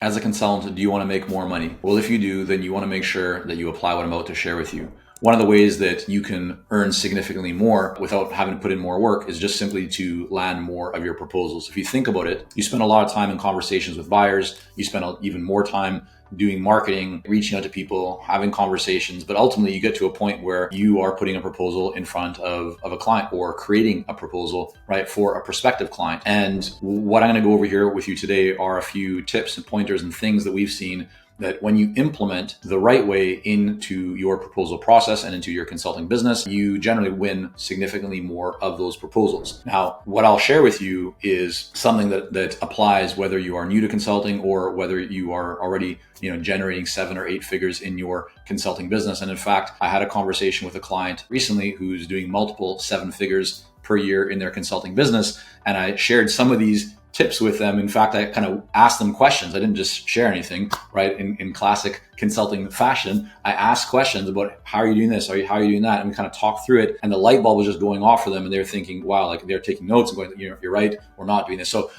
As a consultant, do you want to make more money? Well, if you do, then you want to make sure that you apply what I'm about to share with you. One of the ways that you can earn significantly more without having to put in more work is just simply to land more of your proposals. If you think about it, you spend a lot of time in conversations with buyers, you spend even more time doing marketing, reaching out to people, having conversations, but ultimately you get to a point where you are putting a proposal in front of a client or creating a proposal, right, for a prospective client. And what I'm going to go over here with you today are a few tips and pointers and things that we've seen that when you implement the right way into your proposal process and into your consulting business, you generally win significantly more of those proposals. Now, what I'll share with you is something that applies whether you are new to consulting or whether you are already generating 7 or 8 figures in your consulting business. And in fact, I had a conversation with a client recently who's doing multiple 7 figures per year in their consulting business. And I shared some of these tips with them. In fact, I kind of asked them questions. I didn't just share anything, right? In classic consulting fashion, I asked questions about how are you doing this? How are you doing that? And we kind of talked through it. And the light bulb was just going off for them. And they're thinking, wow, like they're taking notes and going, you're right, we're not doing this. So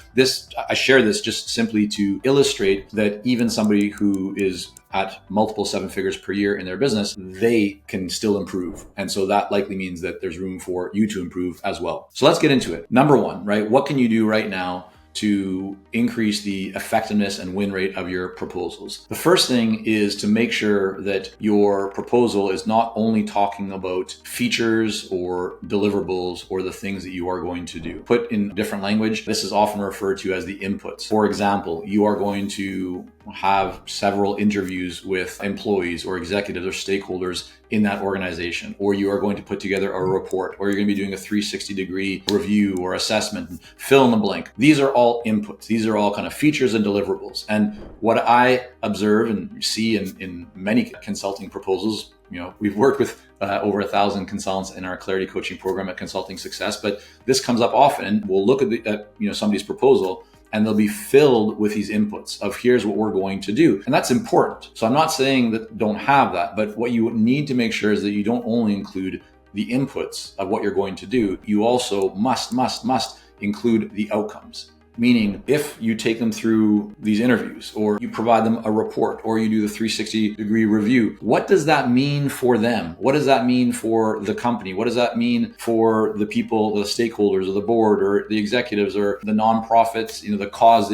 I share this just simply to illustrate that even somebody who is at multiple 7 figures per year in their business, they can still improve. And so that likely means that there's room for you to improve as well. So let's get into it. Number one, right? What can you do right now to increase the effectiveness and win rate of your proposals? The first thing is to make sure that your proposal is not only talking about features or deliverables or the things that you are going to do. Put in different language, this is often referred to as the inputs. For example, you are going to have several interviews with employees or executives or stakeholders in that organization, or you are going to put together a report, or you're going to be doing a 360-degree review or assessment, fill in the blank. These are all inputs. These are all kind of features and deliverables. And what I observe and see in many consulting proposals, we've worked with over 1,000 consultants in our Clarity Coaching program at Consulting Success, but this comes up often. And we'll look at somebody's proposal, and they'll be filled with these inputs of here's what we're going to do. And that's important. So I'm not saying that don't have that, but what you need to make sure is that you don't only include the inputs of what you're going to do, you also must include the outcomes. Meaning, if you take them through these interviews, or you provide them a report, or you do the 360-degree review, what does that mean for them? What does that mean for the company? What does that mean for the people, the stakeholders, or the board, or the executives, or the nonprofits, the cause?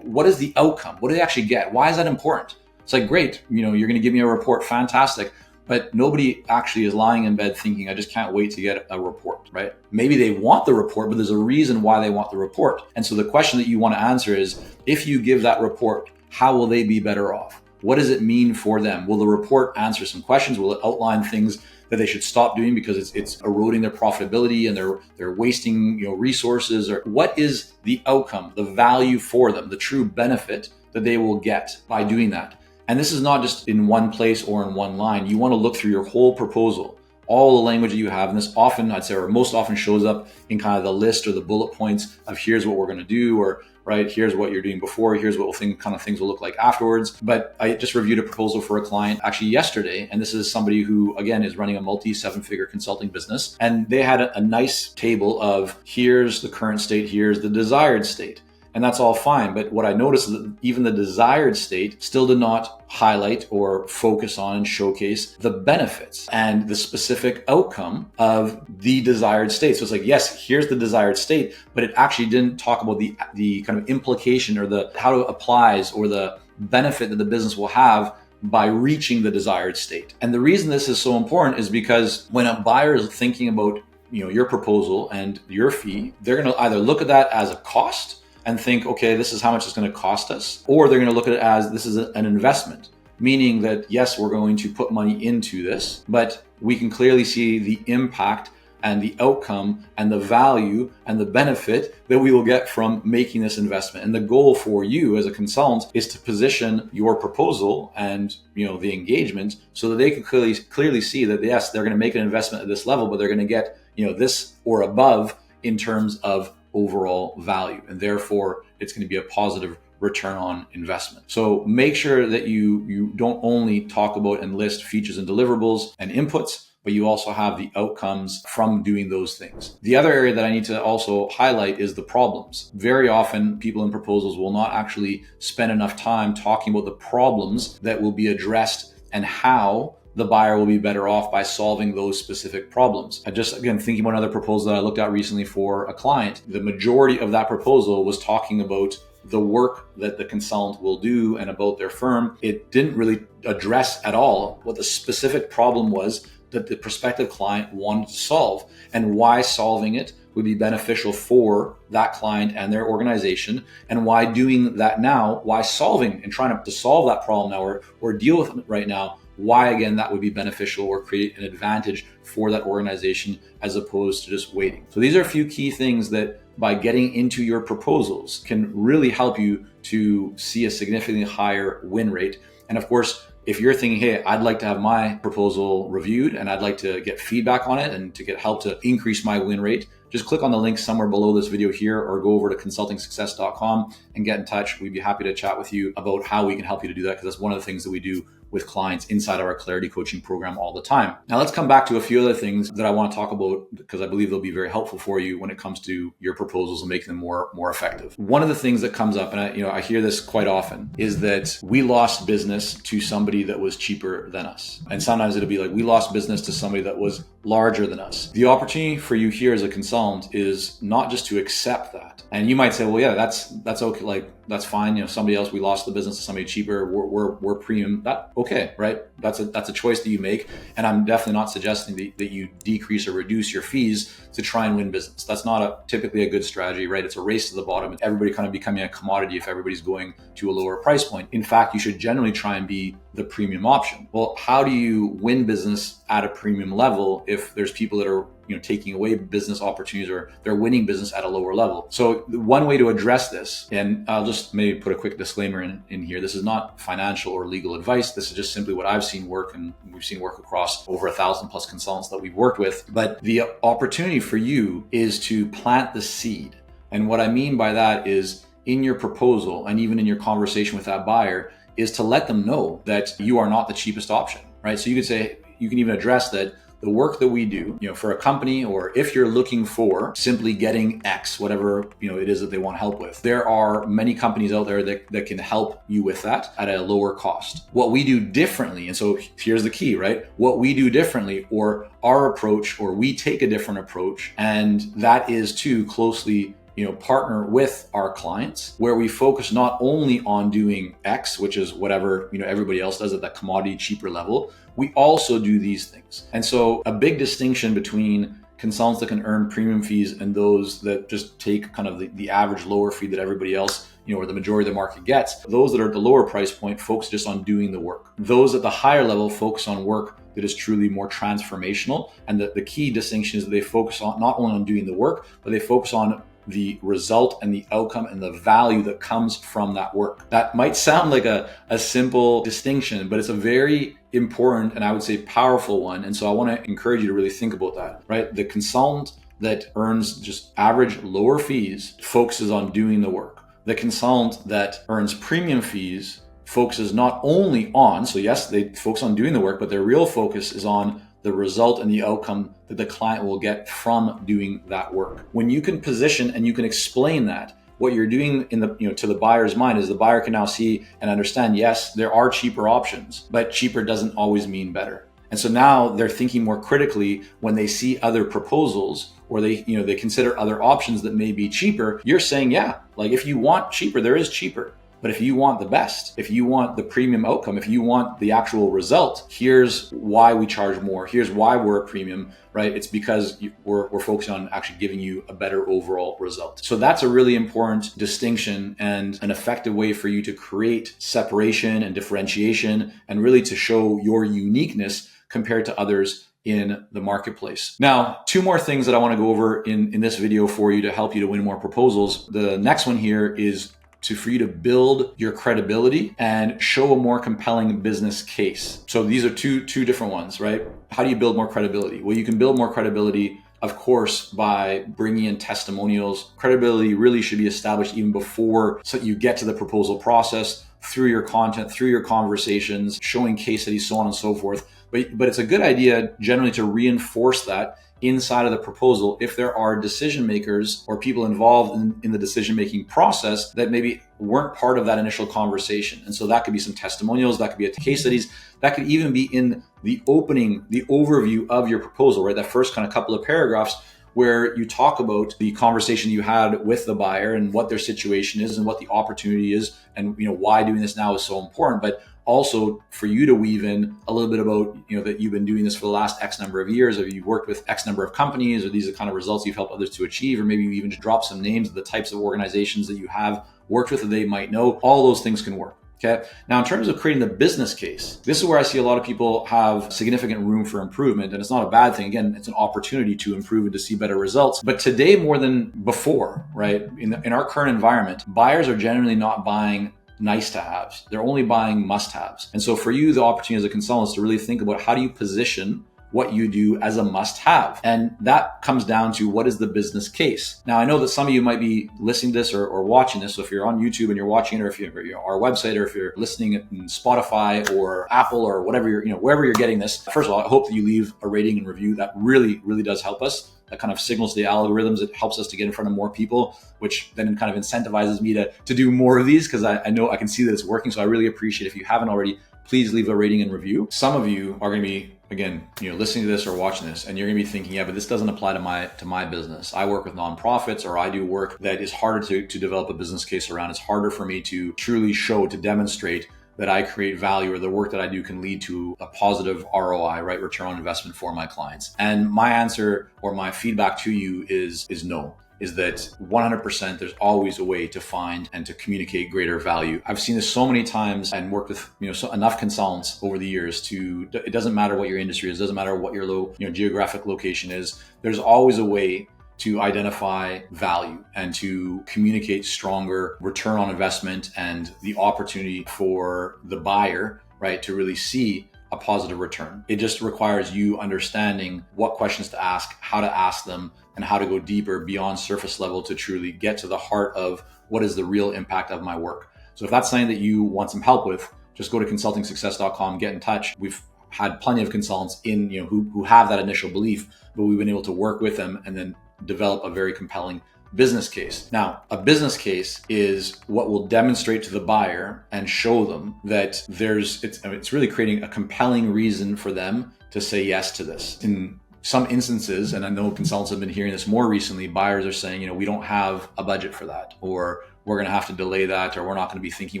What is the outcome? What do they actually get? Why is that important? It's like, great, you're going to give me a report, fantastic. But nobody actually is lying in bed thinking, I just can't wait to get a report, right? Maybe they want the report, but there's a reason why they want the report. And so the question that you want to answer is, if you give that report, how will they be better off? What does it mean for them? Will the report answer some questions? Will it outline things that they should stop doing because it's eroding their profitability and they're wasting resources? Or what is the outcome, the value for them, the true benefit that they will get by doing that? And this is not just in one place or in one line. You want to look through your whole proposal, all the language that you have. And this often, I'd say, or most often shows up in kind of the list or the bullet points of here's what we're going to do, or right, here's what you're doing before, here's what things will look like afterwards. But I just reviewed a proposal for a client actually yesterday. And this is somebody who, again, is running a multi-7-figure consulting business. And they had a nice table of here's the current state, here's the desired state. And that's all fine. But what I noticed is that even the desired state still did not highlight or focus on and showcase the benefits and the specific outcome of the desired state. So it's like, yes, here's the desired state, but it actually didn't talk about the kind of implication or the how it applies or the benefit that the business will have by reaching the desired state. And the reason this is so important is because when a buyer is thinking about your proposal and your fee, they're going to either look at that as a cost and think, okay, this is how much it's going to cost us. Or they're going to look at it as this is an investment, meaning that, yes, we're going to put money into this, but we can clearly see the impact and the outcome and the value and the benefit that we will get from making this investment. And the goal for you as a consultant is to position your proposal and the engagement so that they can clearly see that, yes, they're going to make an investment at this level, but they're going to get this or above in terms of overall value, and therefore it's going to be a positive return on investment. So make sure that you don't only talk about and list features and deliverables and inputs, but you also have the outcomes from doing those things. The other area that I need to also highlight is the problems. Very often, people in proposals will not actually spend enough time talking about the problems that will be addressed and how the buyer will be better off by solving those specific problems. I just, again, thinking about another proposal that I looked at recently for a client, the majority of that proposal was talking about the work that the consultant will do and about their firm. It didn't really address at all what the specific problem was that the prospective client wanted to solve and why solving it would be beneficial for that client and their organization, and why doing that now, why solving and trying to solve that problem now or deal with it right now, why again that would be beneficial or create an advantage for that organization as opposed to just waiting. So these are a few key things that by getting into your proposals can really help you to see a significantly higher win rate. And of course, if you're thinking, hey, I'd like to have my proposal reviewed and I'd like to get feedback on it and to get help to increase my win rate, just click on the link somewhere below this video here or go over to consultingsuccess.com and get in touch. We'd be happy to chat with you about how we can help you to do that, because that's one of the things that we do with clients inside of our Clarity Coaching program all the time. Now let's come back to a few other things that I want to talk about, because I believe they'll be very helpful for you when it comes to your proposals and making them more effective. One of the things that comes up, and I hear this quite often, is that we lost business to somebody that was cheaper than us. And sometimes it'll be like, we lost business to somebody that was larger than us. The opportunity for you here as a consultant is not just to accept that. And you might say, well, yeah, that's okay. Like, that's fine. Somebody else, we lost the business to somebody cheaper. We're premium. That okay, right? That's a choice that you make. And I'm definitely not suggesting that you decrease or reduce your fees to try and win business. That's not typically a good strategy, right? It's a race to the bottom and everybody kind of becoming a commodity if everybody's going to a lower price point. In fact, you should generally try and be the premium option. Well, how do you win business at a premium level if there's people that are taking away business opportunities or they're winning business at a lower level? So one way to address this, and I'll just maybe put a quick disclaimer in here, this is not financial or legal advice. This is just simply what I've seen work, and we've seen work across over 1,000 plus consultants that we've worked with. But the opportunity for you is to plant the seed. And what I mean by that is in your proposal and even in your conversation with that buyer is to let them know that you are not the cheapest option, right? So you could say, you can even address that the work that we do, for a company, or if you're looking for simply getting X, whatever, it is that they want help with, there are many companies out there that can help you with that at a lower cost. What we do differently, and so here's the key, right? What we do differently, or our approach, or we take a different approach, and that is to closely partner with our clients, where we focus not only on doing X, which is whatever, everybody else does at that commodity cheaper level. We also do these things. And so a big distinction between consultants that can earn premium fees and those that just take kind of the average lower fee that everybody else, or the majority of the market gets. Those that are at the lower price point focus just on doing the work. Those at the higher level focus on work that is truly more transformational. And the key distinction is that they focus on not only on doing the work, but they focus on the result and the outcome and the value that comes from that work. That might sound like a simple distinction, but it's a very important and I would say powerful one. And so I want to encourage you to really think about that, right? The consultant that earns just average lower fees focuses on doing the work. The consultant that earns premium fees focuses not only on, so yes, they focus on doing the work, but their real focus is on the result and the outcome that the client will get from doing that work. When you can position and you can explain that, what you're doing in the to the buyer's mind is the buyer can now see and understand, yes, there are cheaper options, but cheaper doesn't always mean better. And so now they're thinking more critically when they see other proposals, or they consider other options that may be cheaper. You're saying, yeah, like if you want cheaper, there is cheaper. But if you want the best, if you want the premium outcome, if you want the actual result, here's why we charge more. Here's why we're a premium, right? It's because we're focusing on actually giving you a better overall result. So that's a really important distinction and an effective way for you to create separation and differentiation and really to show your uniqueness compared to others in the marketplace. Now, two more things that I want to go over in this video for you to help you to win more proposals. The next one here is for you to build your credibility and show a more compelling business case. So these are two different ones, right? How do you build more credibility? Well, you can build more credibility, of course, by bringing in testimonials. Credibility really should be established even before so you get to the proposal process, through your content, through your conversations, showing case studies, so on and so forth. But it's a good idea generally to reinforce that inside of the proposal if there are decision makers or people involved in the decision-making process that maybe weren't part of that initial conversation. And so that could be some testimonials, that could be case studies, that could even be in the opening, the overview of your proposal, right? That first kind of couple of paragraphs where you talk about the conversation you had with the buyer and what their situation is and what the opportunity is and why doing this now is so important. But also for you to weave in a little bit about, that you've been doing this for the last X number of years, or you've worked with X number of companies, or these are the kind of results you've helped others to achieve, or maybe you even just drop some names of the types of organizations that you have worked with that they might know. All those things can work. Okay. Now, in terms of creating the business case, this is where I see a lot of people have significant room for improvement. And it's not a bad thing. Again, it's an opportunity to improve and to see better results. But today, more than before, right? In our current environment, buyers are generally not buying nice to haves. They're only buying must haves. And so for you, the opportunity as a consultant is to really think about how do you position what you do as a must have. And that comes down to what is the business case. Now, I know that some of you might be listening to this or watching this. So if you're on YouTube and you're watching it, or if you're our website, or if you're listening in Spotify or Apple or whatever wherever you're getting this, first of all, I hope that you leave a rating and review. That really, really does help us. That kind of signals the algorithms. It helps us to get in front of more people, which then kind of incentivizes me to do more of these because I know I can see that it's working. So I really appreciate if you haven't already, please leave a rating and review. Some of you are going to be, again, listening to this or watching this, and you're going to be thinking, yeah, but this doesn't apply to my business. I work with nonprofits, or I do work that is harder to develop a business case around. It's harder for me to truly show, to demonstrate that I create value, or the work that I do can lead to a positive ROI, right? Return on investment for my clients. And my answer or my feedback to you is no. Is that 100% there's always a way to find and to communicate greater value. I've seen this so many times and worked with enough consultants over the years it doesn't matter what your industry is, doesn't matter what your geographic location is, there's always a way to identify value and to communicate stronger return on investment and the opportunity for the buyer, right, to really see a positive return. It just requires you understanding what questions to ask, how to ask them, and how to go deeper beyond surface level to truly get to the heart of what is the real impact of my work. So if that's something that you want some help with, just go to consultingsuccess.com, get in touch. We've had plenty of consultants who have that initial belief, but we've been able to work with them and then develop a very compelling business case. Now, a business case is what will demonstrate to the buyer and show them that it's really creating a compelling reason for them to say yes to this. In some instances, and I know consultants have been hearing this more recently, buyers are saying, we don't have a budget for that, or we're going to have to delay that, or we're not going to be thinking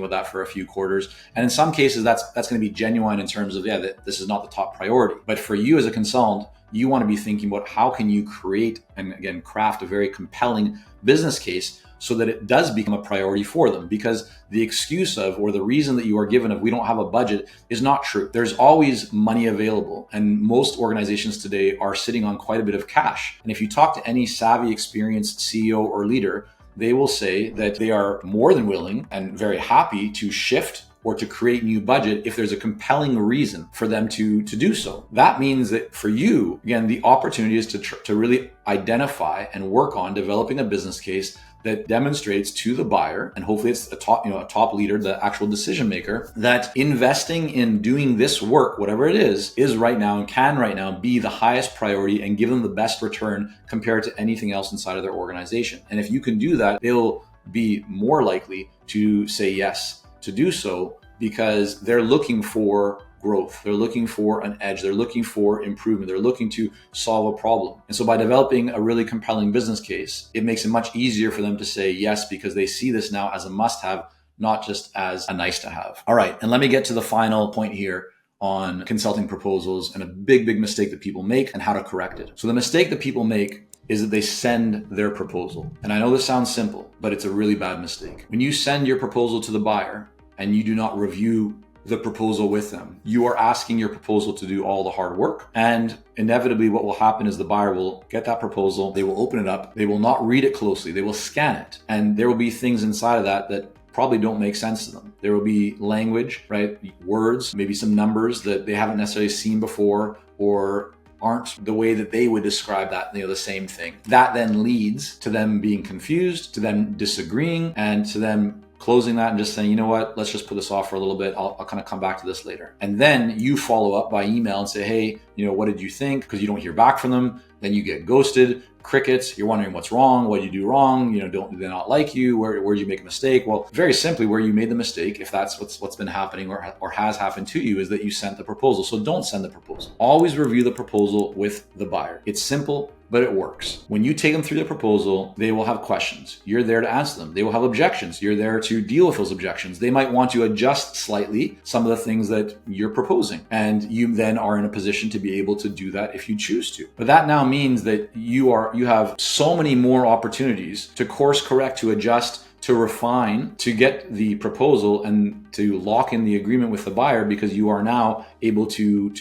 about that for a few quarters. And in some cases, that's going to be genuine in terms of, that this is not the top priority. But for you as a consultant, you want to be thinking about how can you create and again craft a very compelling business case so that it does become a priority for them, because the excuse of, or the reason that you are given of, we don't have a budget is not true. There's always money available, and most organizations today are sitting on quite a bit of cash. And if you talk to any savvy, experienced CEO or leader, they will say that they are more than willing and very happy to shift or to create new budget if there's a compelling reason for them to do so. That means that for you, again, the opportunity is to really identify and work on developing a business case that demonstrates to the buyer, and hopefully it's a top leader, the actual decision maker, that investing in doing this work, whatever it is right now and can right now be the highest priority and give them the best return compared to anything else inside of their organization. And if you can do that, they'll be more likely to say yes to do so, because they're looking for growth. They're looking for an edge. They're looking for improvement. They're looking to solve a problem. And so by developing a really compelling business case, it makes it much easier for them to say yes, because they see this now as a must-have, not just as a nice-to-have. All right. And let me get to the final point here on consulting proposals and a big mistake that people make and how to correct it. So the mistake that people make is that they send their proposal. And I know this sounds simple, but it's a really bad mistake. When you send your proposal to the buyer and you do not review the proposal with them, you are asking your proposal to do all the hard work. And inevitably what will happen is the buyer will get that proposal, they will open it up, they will not read it closely, they will scan it. And there will be things inside of that probably don't make sense to them. There will be language, right? Words, maybe some numbers that they haven't necessarily seen before, or aren't the way that they would describe that, the same thing. That then leads to them being confused, to them disagreeing, and to them closing that and just saying, you know what, let's just put this off for a little bit. I'll kind of come back to this later. And then you follow up by email and say, hey, what did you think? Because you don't hear back from them. Then you get ghosted, crickets. You're wondering what's wrong. What did you do wrong? Do they not like you? Where did you make a mistake? Well, very simply, where you made the mistake, if that's what's been happening or has happened to you, is that you sent the proposal. So don't send the proposal. Always review the proposal with the buyer. It's simple, but it works. When you take them through the proposal, they will have questions. You're there to answer them. They will have objections. You're there to deal with those objections. They might want to adjust slightly some of the things that you're proposing. And you then are in a position to be able to do that if you choose to. But that now means that you have so many more opportunities to course correct, to adjust, to refine, to get the proposal and to lock in the agreement with the buyer, because you are now able to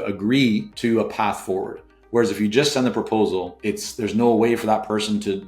agree to a path forward. Whereas if you just send the proposal, there's no way for that person to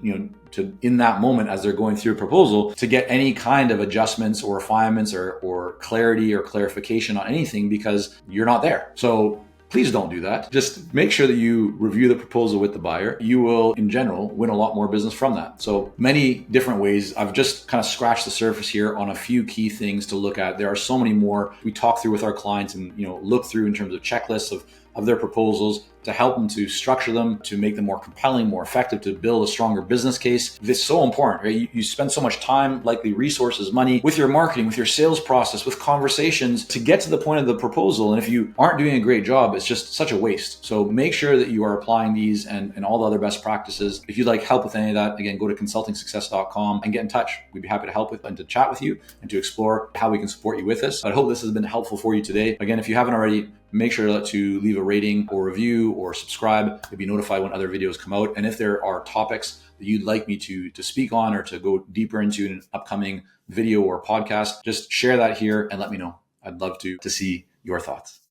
in that moment as they're going through a proposal to get any kind of adjustments or refinements or clarity or clarification on anything, because you're not there. So please don't do that. Just make sure that you review the proposal with the buyer. You will, in general, win a lot more business from that. So many different ways. I've just kind of scratched the surface here on a few key things to look at. There are so many more we talk through with our clients and look through in terms of checklists of their proposals to help them to structure them, to make them more compelling, more effective, to build a stronger business case. This is so important, right? You spend so much time, likely resources, money with your marketing, with your sales process, with conversations to get to the point of the proposal. And if you aren't doing a great job, it's just such a waste. So make sure that you are applying these and all the other best practices. If you'd like help with any of that, again, go to consultingsuccess.com and get in touch. We'd be happy to help with and to chat with you and to explore how we can support you with this. I hope this has been helpful for you today. Again, if you haven't already, make sure to leave a rating or review or subscribe to be notified when other videos come out. And if there are topics that you'd like me to speak on or to go deeper into in an upcoming video or podcast, just share that here and let me know. I'd love to see your thoughts.